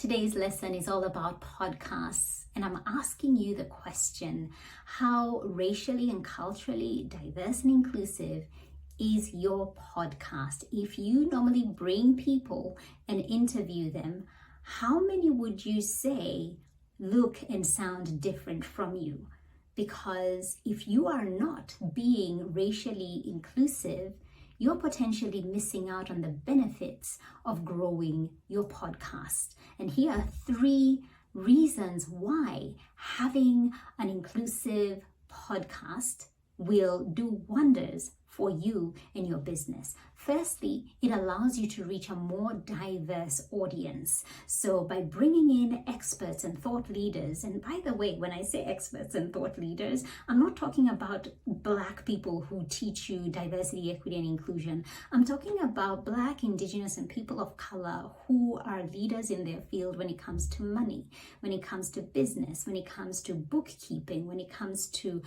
Today's lesson is all about podcasts, and I'm asking you the question: how racially and culturally diverse and inclusive is your podcast? If you normally bring people and interview them, how many would you say look and sound different from you? Because if you are not being racially inclusive, you're potentially missing out on the benefits of growing your podcast. And here are 3 reasons why having an inclusive podcast will do wonders for you and your business. Firstly, it allows you to reach a more diverse audience. So by bringing in experts and thought leaders, and by the way, when I say experts and thought leaders, I'm not talking about Black people who teach you diversity, equity, and inclusion. I'm talking about Black, Indigenous, and people of color who are leaders in their field when it comes to money, when it comes to business, when it comes to bookkeeping, when it comes to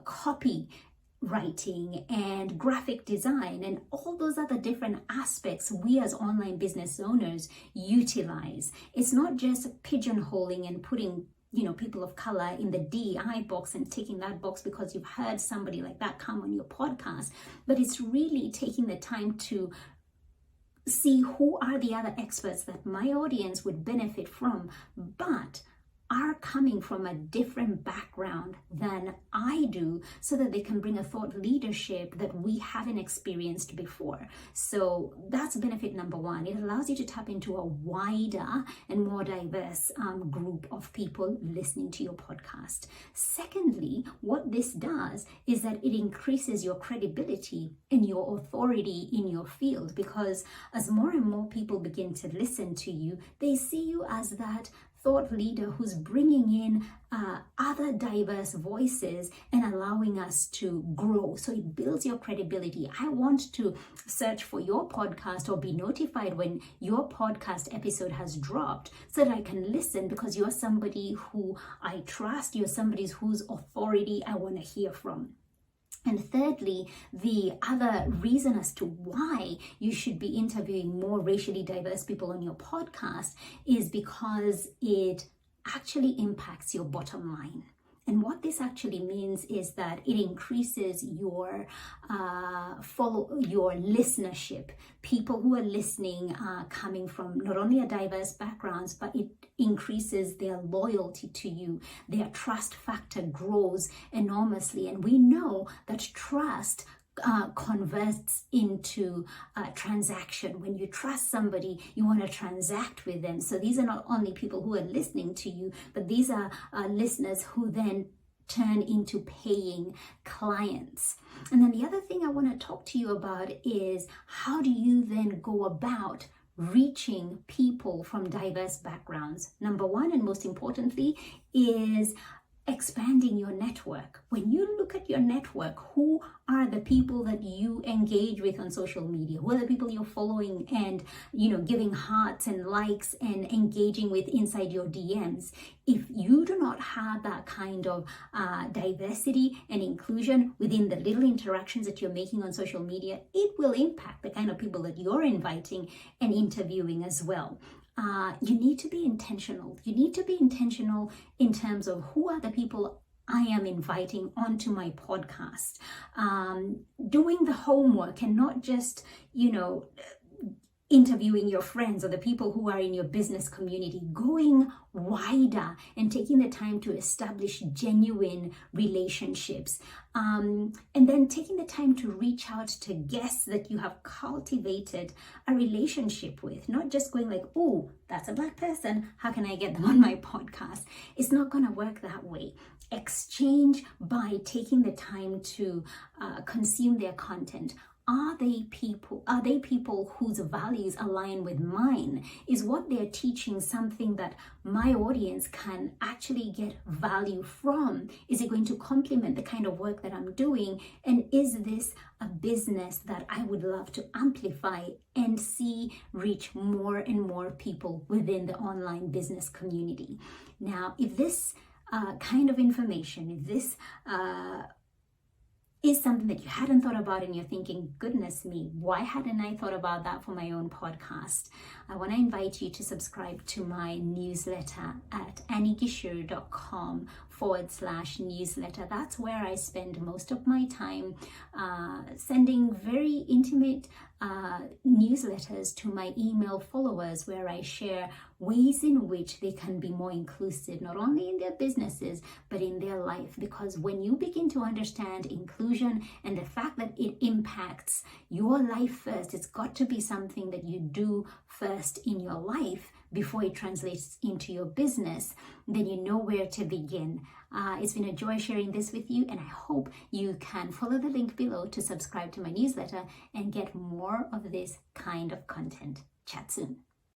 copy writing and graphic design and all those other different aspects we as online business owners utilize. It's not just pigeonholing and putting people of color in the DEI box and ticking that box because you've heard somebody like that come on your podcast, but it's really taking the time to see who are the other experts that my audience would benefit from, but are coming from a different background than I do, so that they can bring a thought leadership that we haven't experienced before. So that's benefit number 1. It allows you to tap into a wider and more diverse group of people listening to your podcast. Secondly, what this does is that it increases your credibility and your authority in your field, because as more and more people begin to listen to you, they see you as that thought leader who's bringing in other diverse voices and allowing us to grow. So it builds your credibility. I want to search for your podcast or be notified when your podcast episode has dropped so that I can listen, because you're somebody who I trust. You're somebody whose authority I want to hear from. And thirdly, the other reason as to why you should be interviewing more racially diverse people on your podcast is because it actually impacts your bottom line. And what this actually means is that it increases your listenership. People who are listening are coming from not only a diverse backgrounds, but it increases their loyalty to you. Their trust factor grows enormously. And we know that trust converts into a transaction. When you trust somebody, you want to transact with them. So these are not only people who are listening to you, but these are listeners who then turn into paying clients. And then the other thing I want to talk to you about is, how do you then go about reaching people from diverse backgrounds? Number 1, and most importantly, is expanding your network. When you look at your network, who are the people that you engage with on social media? Who are the people you're following and giving hearts and likes and engaging with inside your DMs? If you do not have that kind of diversity and inclusion within the little interactions that you're making on social media, it will impact the kind of people that you're inviting and interviewing as well. You need to be intentional. You need to be intentional in terms of who are the people I am inviting onto my podcast. Doing the homework and not just, interviewing your friends or the people who are in your business community, going wider and taking the time to establish genuine relationships. And then taking the time to reach out to guests that you have cultivated a relationship with, not just going like, oh, that's a Black person, how can I get them on my podcast? It's not going to work that way. Exchange by taking the time to consume their content. Are they people whose values align with mine? Is what they're teaching something that my audience can actually get value from? Is it going to complement the kind of work that I'm doing? And is this a business that I would love to amplify and see reach more and more people within the online business community? Now, if this kind of information, if this is something that you hadn't thought about and you're thinking, goodness me, why hadn't I thought about that for my own podcast? I want to invite you to subscribe to my newsletter at anniegisher.com/newsletter. That's where I spend most of my time sending very intimate newsletters to my email followers, where I share ways in which they can be more inclusive, not only in their businesses, but in their life. Because when you begin to understand inclusion and the fact that it impacts your life first, it's got to be something that you do first in your life before it translates into your business, then you know where to begin. It's been a joy sharing this with you, and I hope you can follow the link below to subscribe to my newsletter and get more of this kind of content. Chat soon.